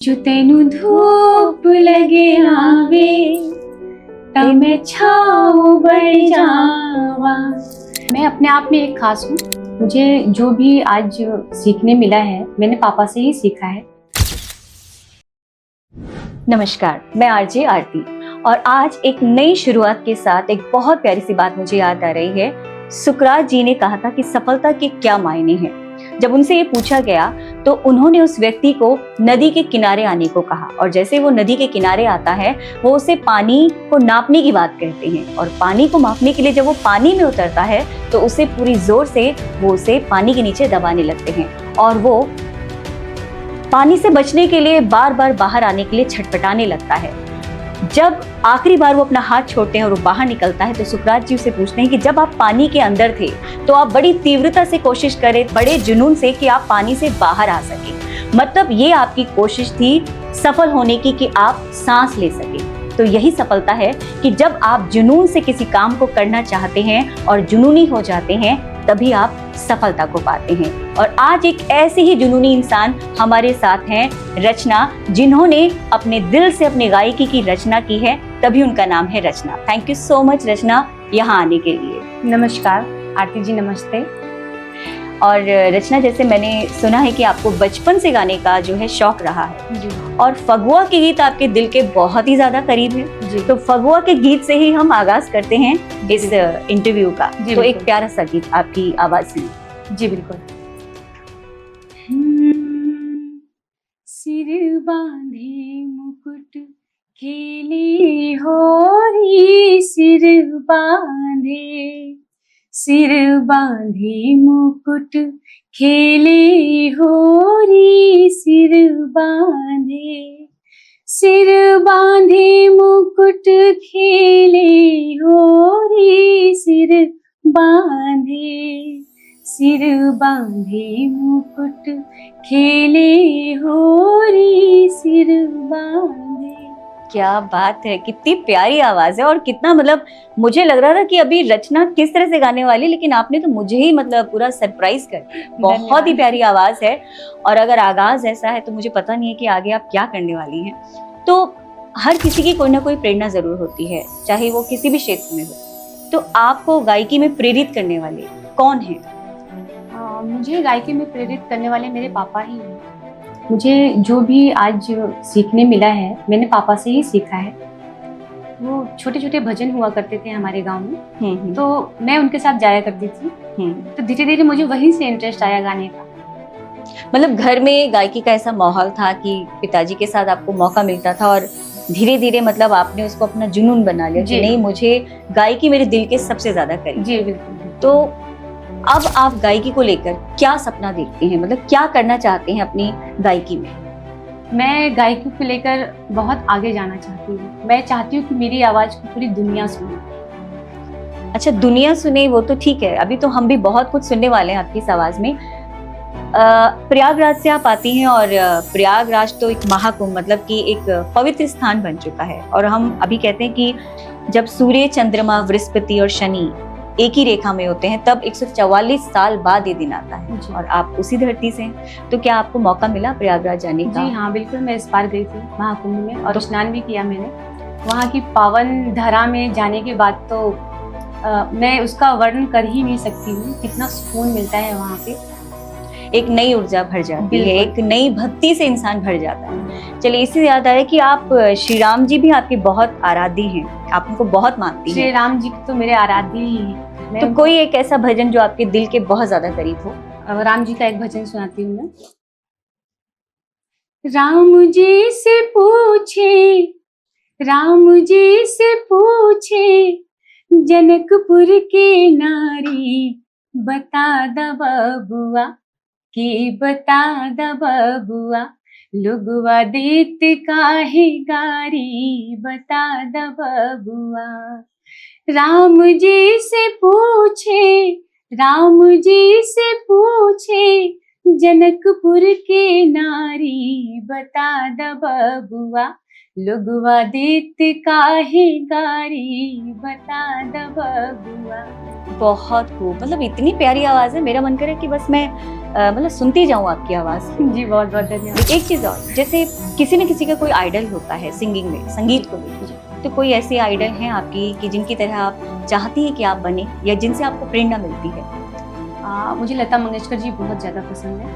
जो तेनू धूप लगे आवे तमे छाओ बढ़ जावा। मैं अपने आप में एक खास हूँ। मुझे जो भी आज सीखने मिला है मैंने पापा से ही सीखा है। नमस्कार, मैं आरजे आरती और आज एक नई शुरुआत के साथ एक बहुत प्यारी सी बात मुझे याद आ रही है। सुकरात जी ने कहा था कि सफलता के क्या मायने हैं। जब उनसे ये पूछा गया तो उन्होंने उस व्यक्ति को नदी के किनारे आने को कहा और जैसे वो नदी के किनारे आता है वो उसे पानी को नापने की बात कहते हैं और पानी को मापने के लिए जब वो पानी में उतरता है तो उसे पूरी जोर से वो उसे पानी के नीचे दबाने लगते हैं और वो पानी से बचने के लिए बार बार बाहर आने के लिए छटपटाने लगता है। जब आखिरी बार वो अपना हाथ छोड़ते हैं और वो बाहर निकलता है तो सुकरात जी उसे पूछते हैं कि जब आप पानी के अंदर थे तो आप बड़ी तीव्रता से कोशिश करें, बड़े जुनून से, कि आप पानी से बाहर आ सके। मतलब ये आपकी कोशिश थी सफल होने की कि आप सांस ले सके। तो यही सफलता है कि जब आप जुनून से किसी काम को करना चाहते हैं और जुनूनी हो जाते हैं तभी आप सफलता को पाते हैं। और आज एक ऐसे ही जुनूनी इंसान हमारे साथ हैं, रचना, जिन्होंने अपने दिल से अपनी गायकी की रचना की है, तभी उनका नाम है रचना। थैंक यू सो मच रचना यहाँ आने के लिए। नमस्कार आरती जी, नमस्ते। और रचना, जैसे मैंने सुना है कि आपको बचपन से गाने का जो है शौक रहा है जी। और फगुआ के गीत आपके दिल के बहुत ही ज्यादा करीब है जी। तो फगुआ के गीत से ही हम आगाज करते हैं इस इंटरव्यू का। तो एक प्यारा सा गीत आपकी आवाज में। जी बिल्कुल। सिर बांधे मुकुट खेली होरी, सिर बांधे मुकुट खेले होरी, सिर बांधे मुकुट खेले होरी, सिर बांधे मुकुट खेले होरी, सिर बांधे। क्या बात है, कितनी प्यारी आवाज है और कितना, मतलब मुझे लग रहा था कि अभी रचना किस तरह से गाने वाली, लेकिन आपने तो मुझे ही मतलब पूरा सरप्राइज कर दिया। बहुत ही प्यारी आवाज है और अगर आगाज ऐसा है तो मुझे पता नहीं है कि आगे आप क्या करने वाली हैं। तो हर किसी की कोई ना कोई प्रेरणा जरूर होती है, चाहे वो किसी भी क्षेत्र में हो। तो आपको गायकी में प्रेरित करने वाले कौन है? मुझे गायकी में प्रेरित करने वाले मेरे पापा ही हैं। मुझे जो भी आज सीखने मिला है मैंने पापा से ही सीखा है। वो छोटे छोटे भजन हुआ करते थे हमारे गांव में, तो मैं उनके साथ जाया करती थी। तो धीरे धीरे मुझे वहीं से इंटरेस्ट आया गाने का। मतलब घर में गायकी का ऐसा माहौल था कि पिताजी के साथ आपको मौका मिलता था और धीरे धीरे मतलब आपने उसको अपना जुनून बना लिया कि नहीं, मुझे गायकी मेरे दिल के सबसे ज्यादा करीब। जी बिल्कुल। तो अब आप गायकी को लेकर क्या सपना देखते हैं, मतलब क्या करना चाहते हैं अपनी गायकी में? मैं गायकी को लेकर बहुत आगे जाना चाहती हूँ। मैं चाहती हूँ कि मेरी आवाज को पूरी दुनिया सुने। अच्छा, दुनिया सुने वो तो ठीक है, अभी तो हम भी बहुत कुछ सुनने वाले हैं आपकी इस आवाज में। प्रयागराज से आप आती हैं और प्रयागराज तो एक महाकुंभ, मतलब कि एक पवित्र स्थान बन चुका है और हम अभी कहते हैं कि जब सूर्य, चंद्रमा, बृहस्पति और शनि एक ही रेखा में होते हैं तब 144 साल बाद ये दिन आता है और आप उसी धरती से हैं। तो क्या आपको मौका मिला प्रयागराज जाने का? जी हाँ बिल्कुल, मैं इस बार गई थी महाकुंभ में और स्नान भी किया मैंने। वहाँ की पावन धरा में जाने के बाद तो मैं उसका वर्णन कर ही नहीं सकती हूँ, कितना सुकून मिलता है वहाँ पे। एक नई ऊर्जा भर जाती है, एक नई भक्ति से इंसान भर जाता है। चलिए, इससे याद आया कि आप श्री राम जी भी आपके बहुत आराध्य हैं, आप उनको बहुत मानती हैं। श्री राम जी तो मेरे आराध्य ही हैं। तो कोई एक ऐसा भजन जो आपके दिल के बहुत ज्यादा करीब हो? राम जी का एक भजन सुनाती हूँ मैं। राम जी से पूछे जनकपुर के नारी, बता द बबुआ कि बता द बबुआ, लुगवा देत काहे गारी, बता द बबुआ। राम जी से पूछे जनकपुर के नारी बता द बबुआ, लोगवा देत काहे गारी बता द बबुआ। बहुत खूब, मतलब इतनी प्यारी आवाज है, मेरा मन करे कि बस मैं मतलब सुनती जाऊं आपकी आवाज। जी बहुत बहुत धन्यवाद। एक चीज और, जैसे किसी न किसी का कोई आइडल होता है सिंगिंग में, संगीत को लेकर, तो कोई ऐसी आइडल हैं आपकी कि जिनकी तरह आप चाहती हैं कि आप बने या जिनसे आपको प्रेरणा मिलती है? मुझे लता मंगेशकर जी बहुत ज़्यादा पसंद है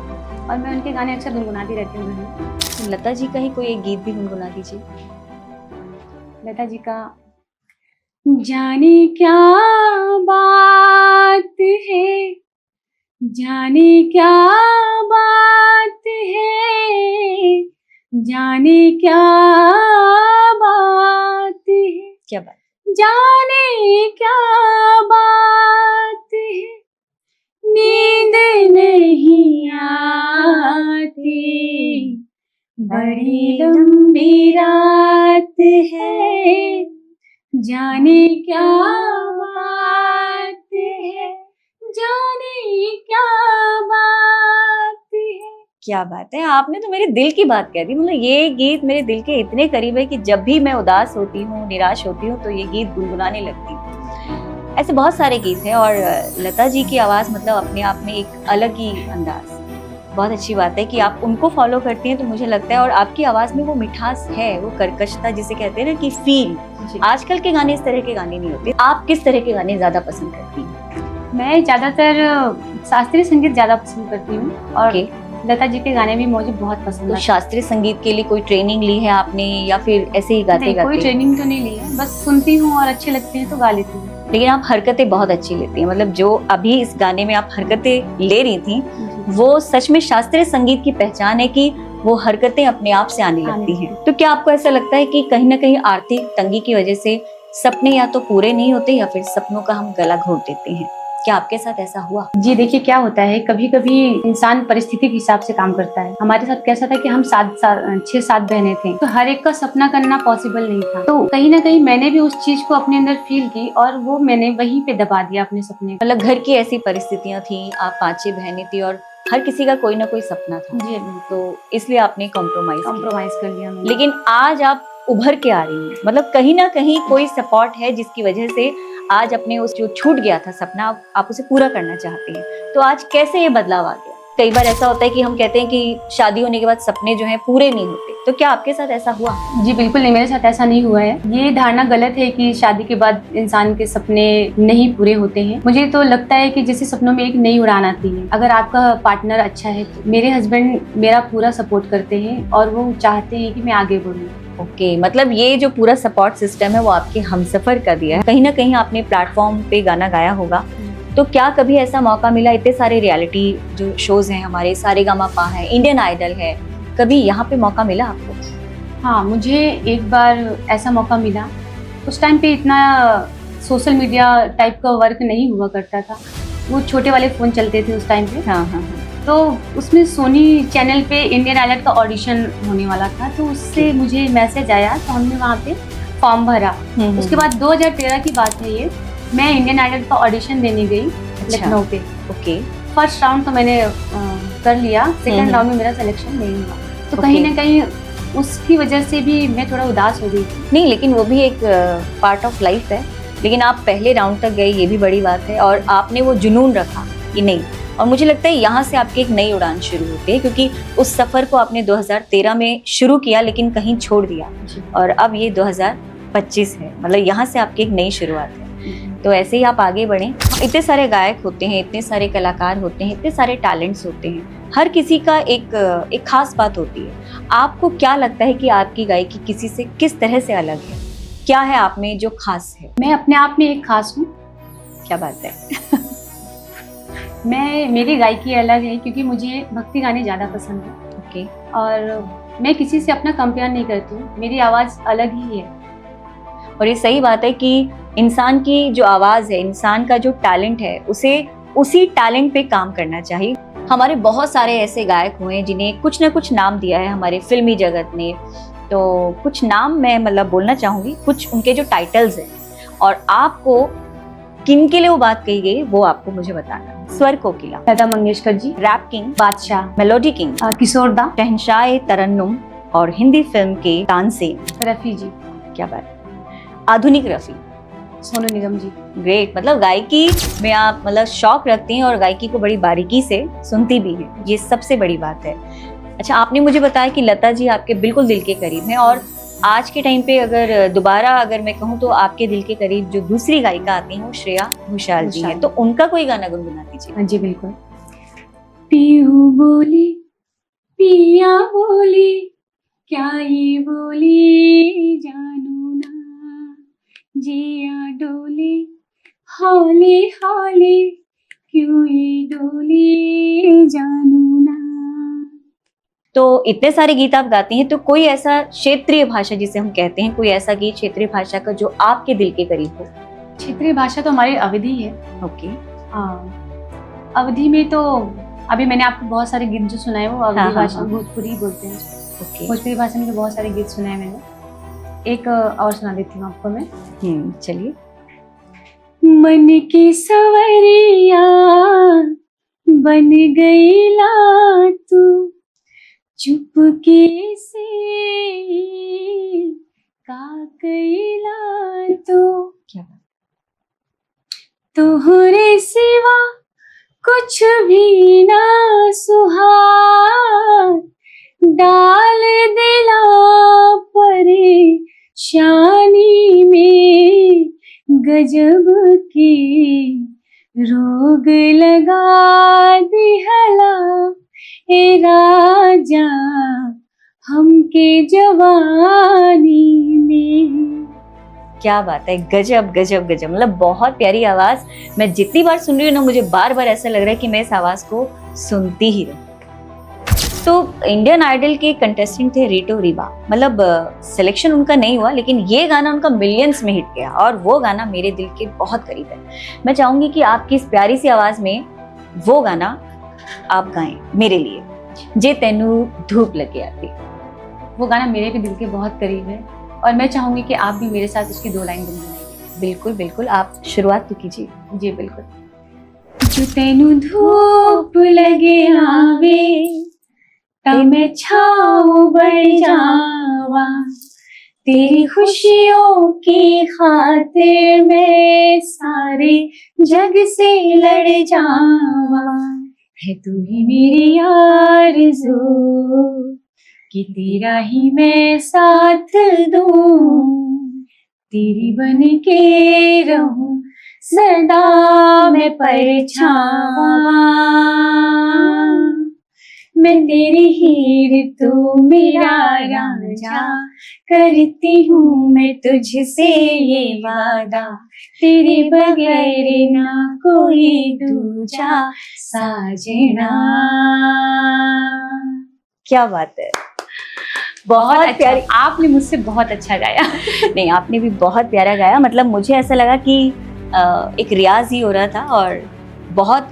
और मैं उनके गाने अक्सर गुनगुनाती रहती हूँ घर में। तो लता जी का ही कोई एक गीत भी गुनगुना दीजिए। लता जी का जाने क्या बात है, जाने क्या बात है, जाने क्या बात है, क्या बात, जाने क्या बात है, नींद नहीं आती, बड़ी लंबी रात है, जाने क्या बात है, जाने क्या बात है। क्या बात है, आपने तो मेरे दिल की बात कह दी। मतलब ये गीत मेरे दिल के इतने करीब है कि जब भी मैं उदास होती हूँ, निराश होती हूँ, तो ये गीत गुनगुनाने लगती हूँ। ऐसे बहुत सारे गीत हैं और लता जी की आवाज़ मतलब अपने आप में एक अलग ही अंदाज। बहुत अच्छी बात है कि आप उनको फॉलो करती हैं, तो मुझे लगता है और आपकी आवाज़ में वो मिठास है, वो कर्कशता जिसे कहते हैं ना कि फील। आजकल के गाने इस तरह के गाने नहीं होते। आप किस तरह के गाने ज़्यादा पसंद करती हैं? मैं ज़्यादातर शास्त्रीय संगीत ज़्यादा पसंद करती हूँ और लता जी के गाने भी मुझे बहुत पसंद तो है। शास्त्रीय संगीत के लिए कोई ट्रेनिंग ली है आपने या फिर ऐसे ही गाते गाते? कोई ट्रेनिंग तो नहीं ली है, बस सुनती हूँ और अच्छे लगते हैं तो गा लेती हूँ। लेकिन आप हरकतें बहुत अच्छी लेती हैं, मतलब जो अभी इस गाने में आप हरकतें ले रही थी वो सच में शास्त्रीय संगीत की पहचान है कि वो हरकतें अपने आप से आने लगती हैं। तो क्या आपको ऐसा लगता है कि कहीं ना कहीं आर्थिक तंगी की वजह से सपने या तो पूरे नहीं होते या फिर सपनों का हम गला घोट देते हैं? क्या आपके साथ ऐसा हुआ? जी देखिए, क्या होता है कभी कभी इंसान परिस्थिति के हिसाब से काम करता है। हमारे साथ कैसा था कि हम 6-7 बहनें थे, तो हर एक का सपना करना पॉसिबल नहीं था। तो कहीं ना कहीं मैंने भी उस चीज को अपने अंदर फील की और वो मैंने वहीं पे दबा दिया अपने सपने। मतलब घर की ऐसी परिस्थितियां थी, आप 5-6 बहनें थी और हर किसी का कोई ना कोई सपना था। जी, तो इसलिए आपने कॉम्प्रोमाइज कर लिया मैंने। लेकिन आज आप उभर के आ रही हैं, मतलब कहीं ना कहीं कोई सपोर्ट है जिसकी वजह से आज अपने उस जो छूट गया था सपना आप उसे पूरा करना चाहते हैं। तो आज कैसे ये बदलाव आ गया? कई बार ऐसा होता है कि हम कहते हैं कि शादी होने के बाद सपने जो हैं पूरे नहीं होते, तो क्या आपके साथ ऐसा हुआ? जी बिल्कुल नहीं, मेरे साथ ऐसा नहीं हुआ है। ये धारणा गलत है कि शादी के बाद इंसान के सपने नहीं पूरे होते हैं। मुझे तो लगता है कि जैसे सपनों में एक नई उड़ान आती है। अगर आपका पार्टनर अच्छा है तो मेरे हस्बैंड मेरा पूरा सपोर्ट करते हैं और वो चाहते हैं कि मैं आगे बढ़ूँ। ओके, मतलब ये जो पूरा सपोर्ट सिस्टम है वो आपके हमसफर का दिया है। कहीं ना कहीं आपने प्लेटफॉर्म पे गाना गाया होगा, तो क्या कभी ऐसा मौका मिला? इतने सारे रियलिटी जो शोज हैं हमारे, सारेगामापा है, इंडियन आइडल है, कभी यहाँ पे मौका मिला आपको? हाँ, मुझे एक बार ऐसा मौका मिला। उस टाइम पे इतना सोशल मीडिया टाइप का वर्क नहीं हुआ करता था, वो छोटे वाले फ़ोन चलते थे उस टाइम पे। हाँ हाँ। तो उसमें सोनी चैनल पे इंडियन आइडल का ऑडिशन होने वाला था, तो उससे मुझे मैसेज आया, तो हमने वहाँ पे फॉर्म भरा। उसके बाद 2013 की बात है ये, मैं इंडियन आइडल का ऑडिशन देने गई लखनऊ पे। ओके, फर्स्ट राउंड तो मैंने कर लिया, सेकंड राउंड में मेरा सिलेक्शन नहीं हुआ। तो कहीं ना कहीं उसकी वजह से भी मैं थोड़ा उदास हो गई। नहीं, लेकिन वो भी एक पार्ट ऑफ लाइफ है। लेकिन आप पहले राउंड तक गए, ये भी बड़ी बात है, और आपने वो जुनून रखा कि नहीं। और मुझे लगता है यहाँ से आपकी एक नई उड़ान शुरू होती है, क्योंकि उस सफ़र को आपने 2013 में शुरू किया लेकिन कहीं छोड़ दिया, और अब ये 2025 है, मतलब यहाँ से आपकी एक नई शुरुआत है। तो ऐसे ही आप आगे बढ़ें। इतने सारे गायक होते हैं, इतने सारे कलाकार होते हैं, इतने सारे टैलेंट्स होते हैं, हर किसी का एक खास बात होती है। आपको क्या लगता है कि आपकी गायकी किसी से किस तरह से अलग है? क्या है आप में जो खास है? मैं अपने आप में एक खास हूँ। क्या बात है? मेरी गायकी अलग है क्योंकि मुझे भक्ति गाने ज़्यादा पसंद है। ओके। और मैं किसी से अपना कंपेयर नहीं करती हूँ, मेरी आवाज़ अलग ही है। और ये सही बात है कि इंसान की जो आवाज़ है, इंसान का जो टैलेंट है, उसे उसी टैलेंट पे काम करना चाहिए। हमारे बहुत सारे ऐसे गायक हुए हैं जिन्हें कुछ ना कुछ नाम दिया है हमारे फिल्मी जगत ने। तो कुछ नाम मैं मतलब बोलना चाहूँगी, कुछ उनके जो टाइटल्स हैं, और आपको किन के लिए वो बात कही गई वो आपको मुझे बताना है। स्वर कोकिला, लता मंगेशकर जी, रैप किंग, बादशाह, मेलोडी किंग, किशोर दा, शहंशाह तरन्नुम और हिंदी फिल्म के तानसेन। रफी जी, क्या बात है। आधुनिक रफी, सोनू निगम जी। ग्रेट। मतलब गायकी में आप मतलब शौक रखती हैं और गायकी को बड़ी बारीकी से सुनती भी हैं, ये सबसे बड़ी बात है। अच्छा, आपने मुझे बताया कि लता जी आपके बिल्कुल दिल के करीब हैं, और आज के टाइम पे अगर दोबारा अगर मैं कहूँ तो आपके दिल के करीब जो दूसरी गायिका आती हैं वो श्रेया घोषाल जी हैं, तो उनका कोई गाना गुनगुना दीजिए। हाँ जी बिल्कुल। पीहू बोली पिया बोली, क्या ये बोली जानू ना, जिया डोली हौली हौली, क्यों ये डोली जानू ना। तो इतने सारे गीत आप गाती हैं, तो कोई ऐसा क्षेत्रीय भाषा जिसे हम कहते हैं, कोई ऐसा गीत क्षेत्रीय भाषा का जो आपके दिल के करीब हो? क्षेत्रीय भाषा तो हमारी अवधी है। ओके। हाँ, अवधी में तो अभी मैंने आपको बहुत सारे गीत जो सुनाए वो अवधी हाँ, हाँ, भाषा हाँ। भोजपुरी बोलते हैं। ओके। भोजपुरी भाषा में तो बहुत सारे गीत सुनाए मैंने। एक और सुना देती हूँ आपको मैं। चलिए। मन की सवरिया बन गई ला तू, चुपके से का कैला तो, क्या बात। तोहरे सिवा कुछ भी ना सुहार, डाल दिला परेशानी में, गजब की रोग लगा दिहला ए राजा हमके जवानी में। क्या बात है, गजब गजब गजब। मतलब बहुत प्यारी आवाज। मैं जितनी बार सुन रही हूँ ना, मुझे बार बार ऐसा लग रहा है कि मैं इस आवाज को सुनती ही रहूं। तो इंडियन आइडल के कंटेस्टेंट थे रीटू रीवा। मतलब सिलेक्शन उनका नहीं हुआ, लेकिन ये गाना उनका मिलियंस में हिट गया, और वो गाना मेरे दिल के बहुत करीब है। मैं चाहूंगी कि आपकी इस प्यारी सी आवाज में वो गाना आप गाएं मेरे लिए, जे तेनू धूप लगे आती। वो गाना मेरे भी दिल के बहुत करीब है, और मैं चाहूंगी कि आप भी मेरे साथ उसकी 2 लाइन गुनगुनाइए। बिल्कुल बिल्कुल, आप शुरुआत तो कीजिए। जी बिल्कुल। जो तेनू धूप लगे आवे, तब मैं छाँव बन जावा, तेरी खुशियों की खातिर मैं सारे जग से लड़ जावा, है तू ही मेरी आरज़ू कि तेरा ही मैं साथ दूं, तेरी बन के रहूं सदा मैं परछावा, मैं तेरी हीर तू मेरा राजा, करती हूँ मैं तुझसे ये वादा, तेरे बगैर ना कोई दूजा साजना। क्या बात है, बहुत बहुत अच्छा। प्यारी। आपने मुझसे बहुत अच्छा गाया। नहीं, आपने भी बहुत प्यारा गाया। मतलब मुझे ऐसा लगा कि एक रियाज ही हो रहा था, और बहुत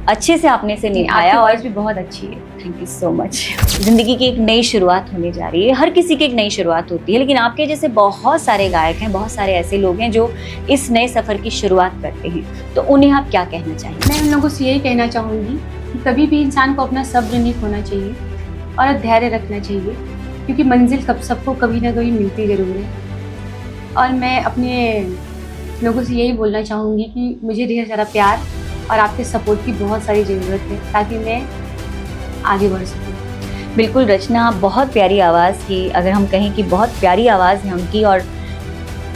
अच्छे से आपने इसे निभाया, आपकी और वॉइस भी बहुत अच्छी है। Thank you so much. जिंदगी की एक नई शुरुआत होने जा रही है, हर किसी की एक नई शुरुआत होती है, लेकिन आपके जैसे बहुत सारे गायक हैं, बहुत सारे ऐसे लोग हैं जो इस नए सफर की शुरुआत करते हैं, तो उन्हें आप क्या कहना चाहेंगे? मैं उन लोगों से यही कहना चाहूँगी कि कभी भी इंसान को अपना सब्र नहीं खोना चाहिए और धैर्य रखना चाहिए, क्योंकि मंजिल सबको कभी ना कभी मिलती ज़रूर है। और मैं अपने लोगों से यही बोलना चाहूँगी कि मुझे ढेर सारा प्यार और आपके सपोर्ट की बहुत सारी ज़रूरत है, ताकि मैं आगे बढ़ सकूँ। बिल्कुल रचना, बहुत प्यारी आवाज़ की, अगर हम कहें कि बहुत प्यारी आवाज़ है उनकी, और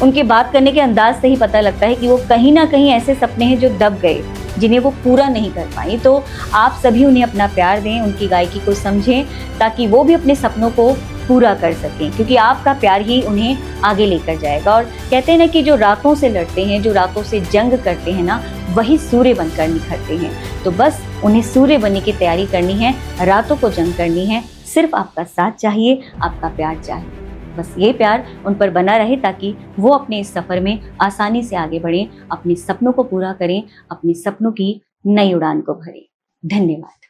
उनके बात करने के अंदाज से ही पता लगता है कि वो कहीं ना कहीं ऐसे सपने हैं जो दब गए, जिन्हें वो पूरा नहीं कर पाई। तो आप सभी उन्हें अपना प्यार दें, उनकी गायकी को समझें, ताकि वो भी अपने सपनों को पूरा कर सकें, क्योंकि आपका प्यार ही उन्हें आगे लेकर जाएगा। और कहते हैं ना कि जो रातों से लड़ते हैं, जो रातों से जंग करते हैं ना, वही सूर्य बनकर निखरते हैं। तो बस उन्हें सूर्य बनने की तैयारी करनी है, रातों को जंग करनी है। सिर्फ आपका साथ चाहिए, आपका प्यार चाहिए। बस ये प्यार उन पर बना रहे, ताकि वो अपने इस सफ़र में आसानी से आगे बढ़ें, अपने सपनों को पूरा करें, अपने सपनों की नई उड़ान को भरें। धन्यवाद।